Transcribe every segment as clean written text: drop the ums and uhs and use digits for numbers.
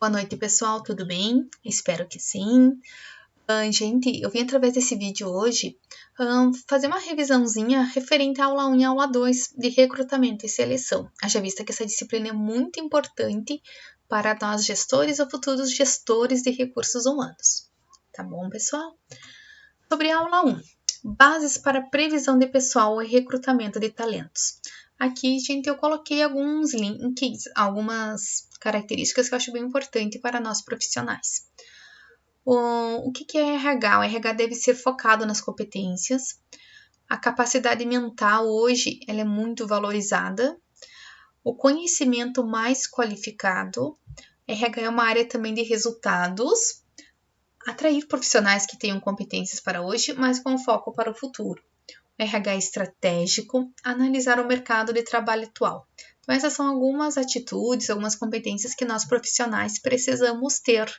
Boa noite, pessoal, tudo bem? Espero que sim. Gente, eu vim através desse vídeo hoje fazer uma revisãozinha referente à aula 1 e à aula 2 de recrutamento e seleção. Haja vista que essa disciplina é muito importante para nós gestores ou futuros gestores de recursos humanos. Tá bom, pessoal? Sobre a aula 1, bases para previsão de pessoal e recrutamento de talentos. Aqui, gente, eu coloquei alguns links, algumas características que eu acho bem importante para nós profissionais. O que é RH? O RH deve ser focado nas competências. A capacidade mental hoje ela é muito valorizada. O conhecimento mais qualificado. RH é uma área também de resultados. Atrair profissionais que tenham competências para hoje, mas com foco para o futuro. RH estratégico, analisar o mercado de trabalho atual. Então, essas são algumas atitudes, algumas competências que nós profissionais precisamos ter,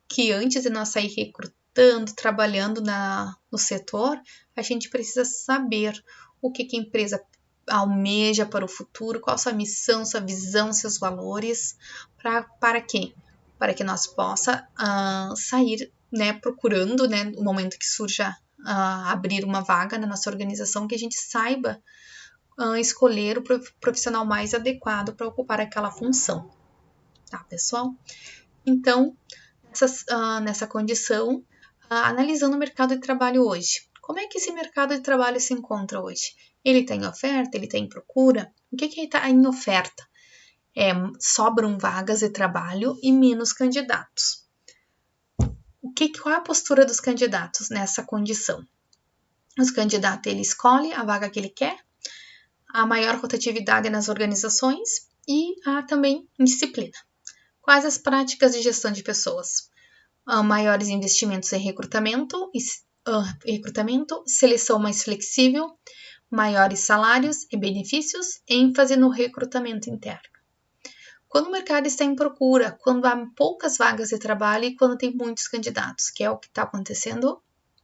que antes de nós sair recrutando, trabalhando no setor, a gente precisa saber o que a empresa almeja para o futuro, qual a sua missão, sua visão, seus valores, para quê? Para que nós possa sair, procurando, no momento que surja abrir uma vaga na nossa organização, que a gente saiba escolher o profissional mais adequado para ocupar aquela função. Tá, pessoal? Então, nessa condição, analisando o mercado de trabalho hoje. Como é que esse mercado de trabalho se encontra hoje? Ele está em oferta? Ele está em procura? O que está em oferta? Sobram vagas de trabalho e menos candidatos. Qual é a postura dos candidatos nessa condição? Os candidatos, ele escolhe a vaga que ele quer, a maior rotatividade nas organizações e há também indisciplina. Quais as práticas de gestão de pessoas? Maiores investimentos em recrutamento, seleção mais flexível, maiores salários e benefícios, ênfase no recrutamento interno. Quando o mercado está em procura, quando há poucas vagas de trabalho e quando tem muitos candidatos, que é o que está acontecendo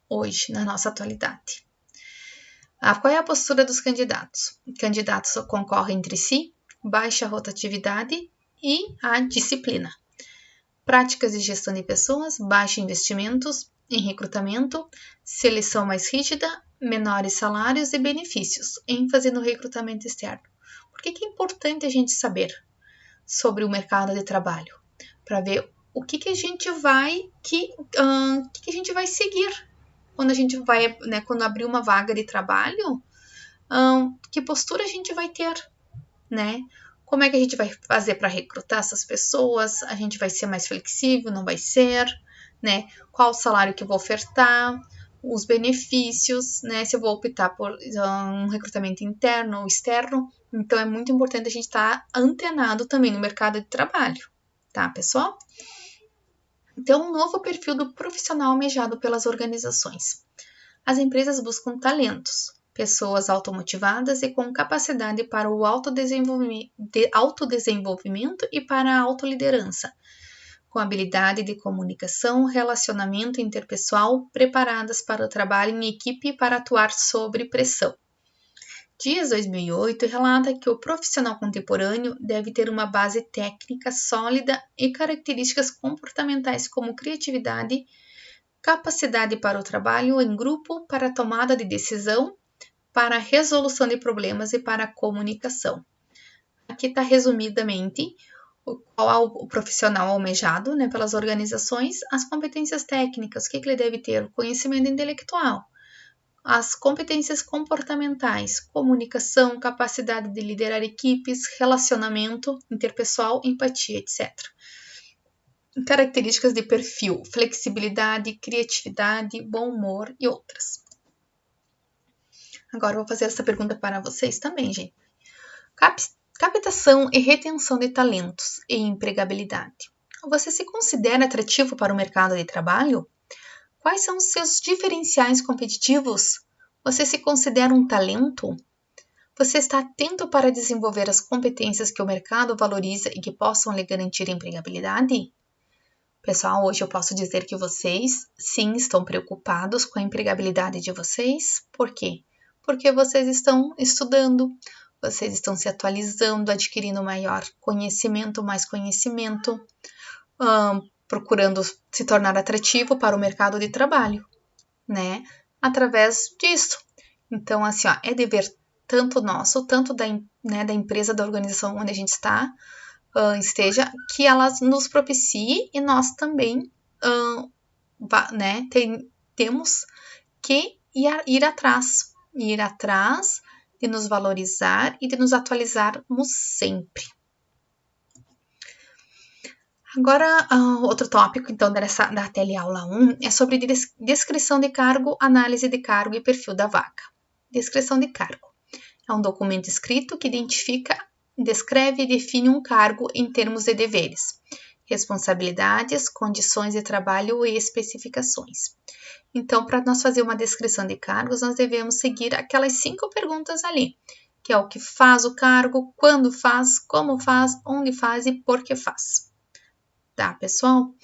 hoje, na nossa atualidade. Qual é a postura dos candidatos? Candidatos concorrem entre si, baixa rotatividade e a disciplina. Práticas de gestão de pessoas, baixos investimentos em recrutamento, seleção mais rígida, menores salários e benefícios, ênfase no recrutamento externo. Por que é importante a gente saber sobre o mercado de trabalho? Para ver o que a gente vai seguir quando a gente vai, quando abrir uma vaga de trabalho, que postura a gente vai ter, né? Como é que a gente vai fazer para recrutar essas pessoas? A gente vai ser mais flexível, não vai ser, né? Qual o salário que eu vou ofertar? Os benefícios, né? Se eu vou optar por um recrutamento interno ou externo. Então, é muito importante a gente estar antenado também no mercado de trabalho, tá, pessoal? Então, um novo perfil do profissional almejado pelas organizações. As empresas buscam talentos, pessoas automotivadas e com capacidade para o autodesenvolvimento e para a autoliderança, com habilidade de comunicação, relacionamento interpessoal, preparadas para o trabalho em equipe e para atuar sob pressão. Dias 2008 relata que o profissional contemporâneo deve ter uma base técnica sólida e características comportamentais como criatividade, capacidade para o trabalho em grupo, para a tomada de decisão, para a resolução de problemas e para a comunicação. Aqui está resumidamente qual é o profissional almejado, pelas organizações, as competências técnicas, o que ele deve ter, o conhecimento intelectual, as competências comportamentais, comunicação, capacidade de liderar equipes, relacionamento interpessoal, empatia, etc. Características de perfil, flexibilidade, criatividade, bom humor e outras. Agora eu vou fazer essa pergunta para vocês também, gente. Captação e retenção de talentos e empregabilidade. Você se considera atrativo para o mercado de trabalho? Quais são os seus diferenciais competitivos? Você se considera um talento? Você está atento para desenvolver as competências que o mercado valoriza e que possam lhe garantir empregabilidade? Pessoal, hoje eu posso dizer que vocês, sim, estão preocupados com a empregabilidade de vocês. Por quê? Porque vocês estão estudando, vocês estão se atualizando, adquirindo maior conhecimento, mais conhecimento. procurando se tornar atrativo para o mercado de trabalho, né? Através disso. Então, assim, ó, é dever tanto nosso, tanto da empresa, da organização onde a gente esteja, que elas nos propicie e nós também, temos que ir atrás de nos valorizar e de nos atualizarmos sempre. Agora, outro tópico, então, da teleaula 1 é sobre descrição de cargo, análise de cargo e perfil da vaga. Descrição de cargo. É um documento escrito que identifica, descreve e define um cargo em termos de deveres, responsabilidades, condições de trabalho e especificações. Então, para nós fazer uma descrição de cargos, nós devemos seguir aquelas 5 perguntas ali, que é o que faz o cargo, quando faz, como faz, onde faz e por que faz. Tá, pessoal?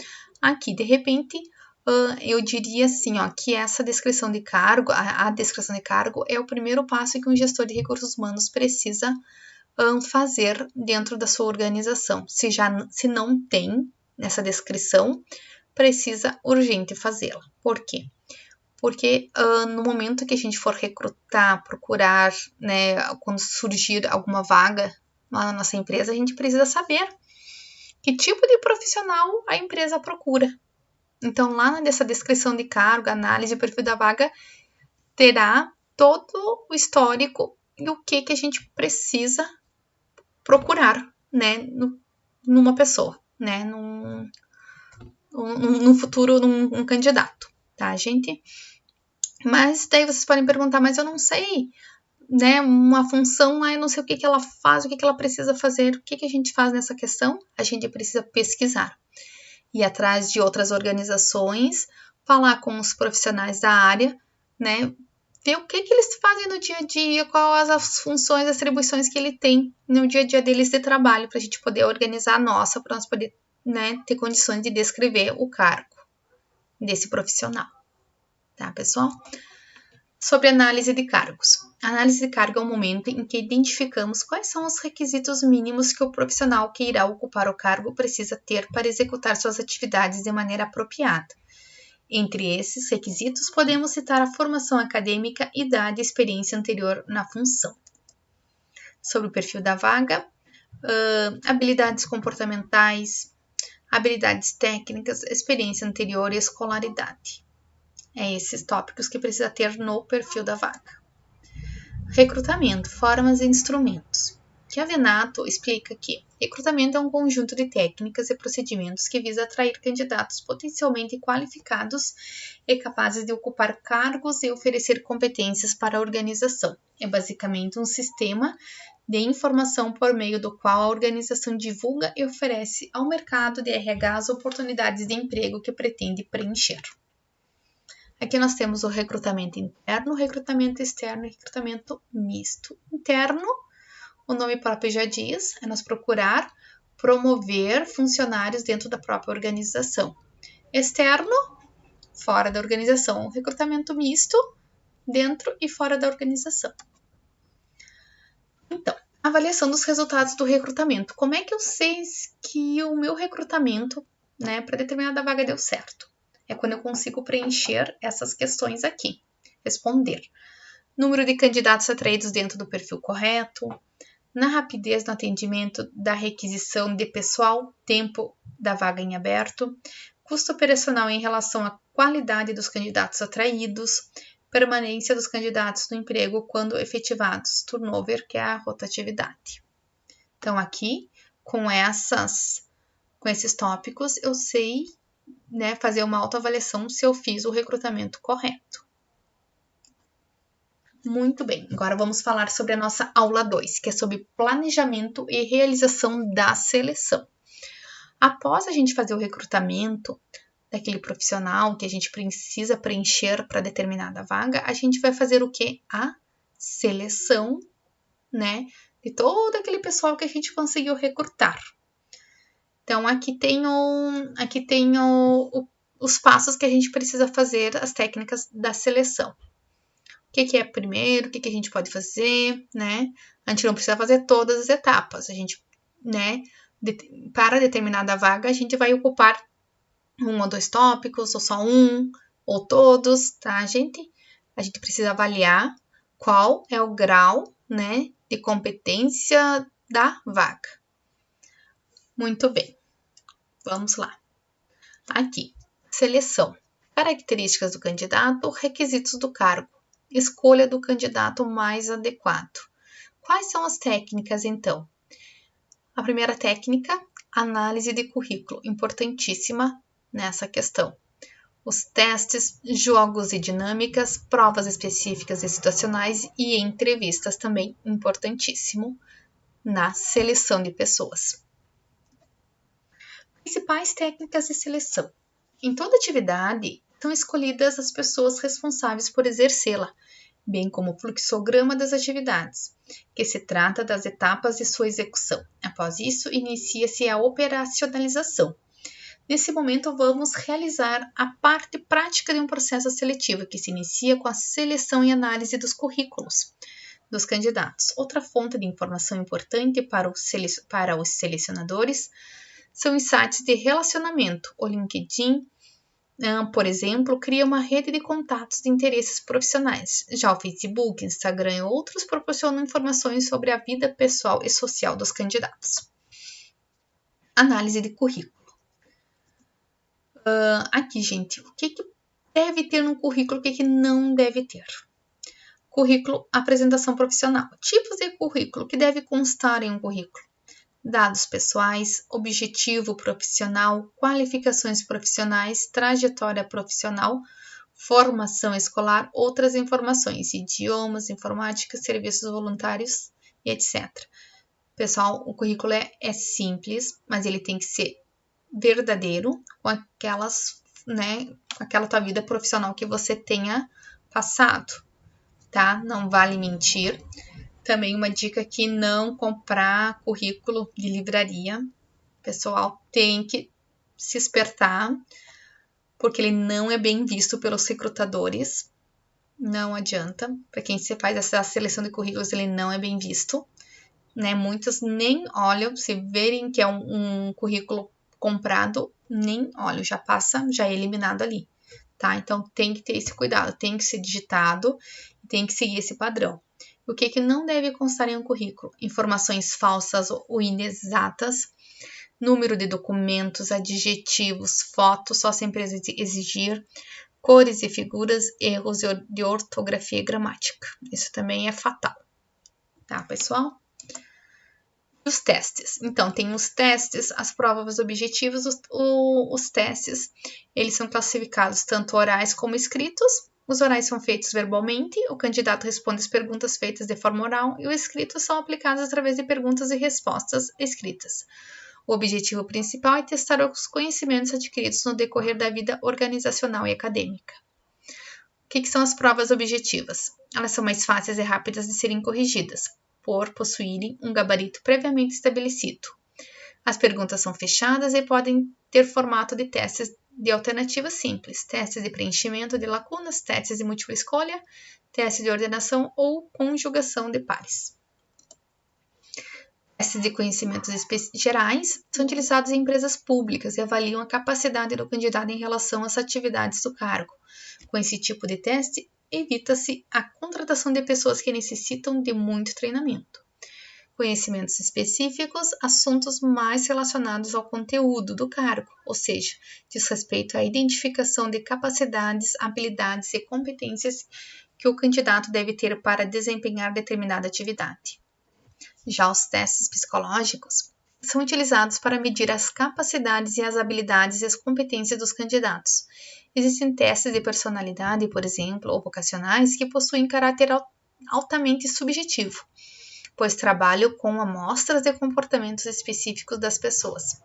Aqui, de repente, eu diria assim, ó, que essa descrição de cargo, a descrição de cargo é o primeiro passo que um gestor de recursos humanos precisa fazer dentro da sua organização. Se não tem nessa descrição, precisa urgente fazê-la. Por quê? Porque no momento que a gente for recrutar, procurar, né, quando surgir alguma vaga lá na nossa empresa, a gente precisa saber que tipo de profissional a empresa procura. Então, lá nessa descrição de cargo, análise e perfil da vaga, terá todo o histórico e o que a gente precisa procurar, né, numa pessoa, né, num futuro, num candidato, tá, gente? Mas daí vocês podem perguntar, mas eu não sei, né, uma função lá, eu não sei o que ela faz, o que ela precisa fazer, o que a gente faz nessa questão? A gente precisa pesquisar, ir atrás de outras organizações, falar com os profissionais da área, né, ver o que eles fazem no dia a dia, quais as funções, as atribuições que ele tem no dia a dia deles de trabalho, para a gente poder organizar a nossa, para nós poder, né, ter condições de descrever o cargo desse profissional, tá, pessoal? Sobre análise de cargos. A análise de cargo é o momento em que identificamos quais são os requisitos mínimos que o profissional que irá ocupar o cargo precisa ter para executar suas atividades de maneira apropriada. Entre esses requisitos, podemos citar a formação acadêmica, idade e experiência anterior na função. Sobre o perfil da vaga, habilidades comportamentais, habilidades técnicas, experiência anterior e escolaridade. É esses tópicos que precisa ter no perfil da vaga. Recrutamento, formas e instrumentos. Chiavenato explica que recrutamento é um conjunto de técnicas e procedimentos que visa atrair candidatos potencialmente qualificados e capazes de ocupar cargos e oferecer competências para a organização. É basicamente um sistema de informação por meio do qual a organização divulga e oferece ao mercado de RH as oportunidades de emprego que pretende preencher. Aqui nós temos o recrutamento interno, recrutamento externo e recrutamento misto. Interno, o nome próprio já diz, é nós procurar promover funcionários dentro da própria organização. Externo, fora da organização. O recrutamento misto, dentro e fora da organização. Então, avaliação dos resultados do recrutamento. Como é que eu sei que o meu recrutamento, né, para determinada vaga deu certo? É quando eu consigo preencher essas questões aqui. Responder. Número de candidatos atraídos dentro do perfil correto. Na rapidez no atendimento da requisição de pessoal, tempo da vaga em aberto. Custo operacional em relação à qualidade dos candidatos atraídos. Permanência dos candidatos no emprego quando efetivados. Turnover, que é a rotatividade. Então, aqui, com esses tópicos, eu sei, né, fazer uma autoavaliação se eu fiz o recrutamento correto. Muito bem, agora vamos falar sobre a nossa aula 2, que é sobre planejamento e realização da seleção. Após a gente fazer o recrutamento daquele profissional que a gente precisa preencher para determinada vaga, a gente vai fazer o quê? A seleção, né, de todo aquele pessoal que a gente conseguiu recrutar. Então, aqui tem os passos que a gente precisa fazer, as técnicas da seleção. O que é primeiro, o que a gente pode fazer, né? A gente não precisa fazer todas as etapas, a gente, né, para determinada vaga, a gente vai ocupar 1 ou 2 tópicos, ou só um, ou todos, tá, gente? A gente precisa avaliar qual é o grau, né, de competência da vaga. Muito bem, vamos lá. Aqui, seleção. Características do candidato, requisitos do cargo. Escolha do candidato mais adequado. Quais são as técnicas, então? A primeira técnica, análise de currículo, importantíssima nessa questão. Os testes, jogos e dinâmicas, provas específicas e situacionais e entrevistas também, importantíssimo na seleção de pessoas. Principais técnicas de seleção. Em toda atividade, são escolhidas as pessoas responsáveis por exercê-la, bem como o fluxograma das atividades, que se trata das etapas de sua execução. Após isso, inicia-se a operacionalização. Nesse momento, vamos realizar a parte prática de um processo seletivo, que se inicia com a seleção e análise dos currículos dos candidatos. Outra fonte de informação importante para os selecionadores são os sites de relacionamento. O LinkedIn, por exemplo, cria uma rede de contatos de interesses profissionais. Já o Facebook, Instagram e outros proporcionam informações sobre a vida pessoal e social dos candidatos. Análise de currículo. Aqui, gente, o que deve ter no currículo, o que não deve ter? Currículo, apresentação profissional. Tipos de currículo que deve constar em um currículo. Dados pessoais, objetivo profissional, qualificações profissionais, trajetória profissional, formação escolar, outras informações, idiomas, informática, serviços voluntários e etc. Pessoal, o currículo é simples, mas ele tem que ser verdadeiro com aquela tua vida profissional que você tenha passado, tá? Não vale mentir. Também uma dica aqui, não comprar currículo de livraria. O pessoal tem que se espertar, porque ele não é bem visto pelos recrutadores. Não adianta. Para quem se faz essa seleção de currículos, ele não é bem visto. Né? Muitos nem olham, se verem que é um currículo comprado, nem olham, já passa, já é eliminado ali. Tá? Então, tem que ter esse cuidado, tem que ser digitado, tem que seguir esse padrão. O que não deve constar em um currículo? Informações falsas ou inexatas, número de documentos, adjetivos, fotos, só sem exigir, cores e figuras, erros de ortografia e gramática. Isso também é fatal. Tá, pessoal? Os testes. Então, tem os testes, as provas objetivas, os testes, eles são classificados tanto orais como escritos. Os orais são feitos verbalmente, o candidato responde as perguntas feitas de forma oral e os escritos são aplicados através de perguntas e respostas escritas. O objetivo principal é testar os conhecimentos adquiridos no decorrer da vida organizacional e acadêmica. O que são as provas objetivas? Elas são mais fáceis e rápidas de serem corrigidas, por possuírem um gabarito previamente estabelecido. As perguntas são fechadas e podem ter formato de testes de alternativas simples, testes de preenchimento de lacunas, testes de múltipla escolha, testes de ordenação ou conjugação de pares. Testes de conhecimentos gerais são utilizados em empresas públicas e avaliam a capacidade do candidato em relação às atividades do cargo. Com esse tipo de teste, evita-se a contratação de pessoas que necessitam de muito treinamento. Conhecimentos específicos, assuntos mais relacionados ao conteúdo do cargo, ou seja, diz respeito à identificação de capacidades, habilidades e competências que o candidato deve ter para desempenhar determinada atividade. Já os testes psicológicos são utilizados para medir as capacidades e as habilidades e as competências dos candidatos. Existem testes de personalidade, por exemplo, ou vocacionais, que possuem caráter altamente subjetivo, pois trabalham com amostras de comportamentos específicos das pessoas.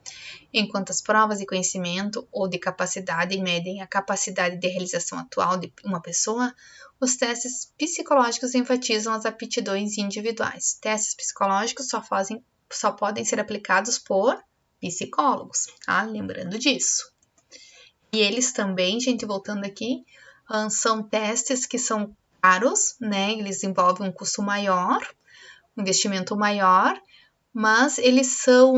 Enquanto as provas de conhecimento ou de capacidade medem a capacidade de realização atual de uma pessoa, os testes psicológicos enfatizam as aptidões individuais. Testes psicológicos só podem ser aplicados por psicólogos, tá? Lembrando disso. E eles também, gente, voltando aqui, são testes que são caros, né? Eles envolvem um custo maior, um investimento maior, mas eles são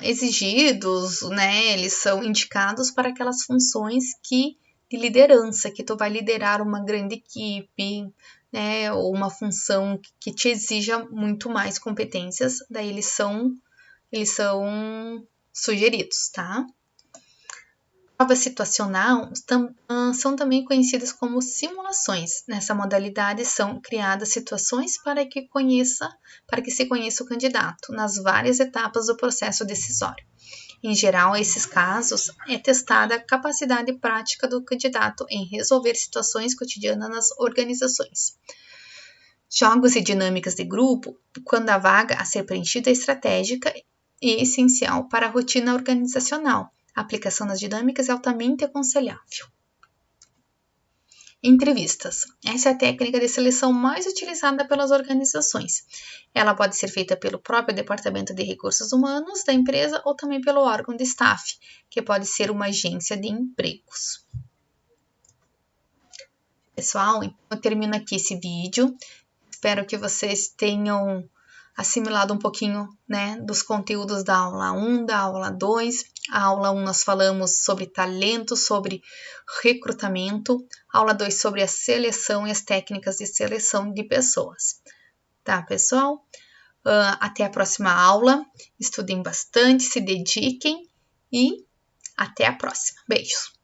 exigidos, né? Eles são indicados para aquelas funções de liderança, que tu vai liderar uma grande equipe, né? Ou uma função que te exija muito mais competências, daí eles são sugeridos, tá? Provas situacionais são também conhecidas como simulações. Nessa modalidade são criadas situações para que se conheça o candidato nas várias etapas do processo decisório. Em geral, nesses casos, é testada a capacidade prática do candidato em resolver situações cotidianas nas organizações. Jogos e dinâmicas de grupo, quando a vaga a ser preenchida é estratégica e essencial para a rotina organizacional. A aplicação das dinâmicas é altamente aconselhável. Entrevistas. Essa é a técnica de seleção mais utilizada pelas organizações. Ela pode ser feita pelo próprio Departamento de Recursos Humanos da empresa ou também pelo órgão de staff, que pode ser uma agência de empregos. Pessoal, então eu termino aqui esse vídeo. Espero que vocês tenham assimilado um pouquinho, né, dos conteúdos da aula 1, da aula 2. A aula 1 nós falamos sobre talento, sobre recrutamento. A aula 2 sobre a seleção e as técnicas de seleção de pessoas. Tá, pessoal? Até a próxima aula. Estudem bastante, se dediquem e até a próxima. Beijos!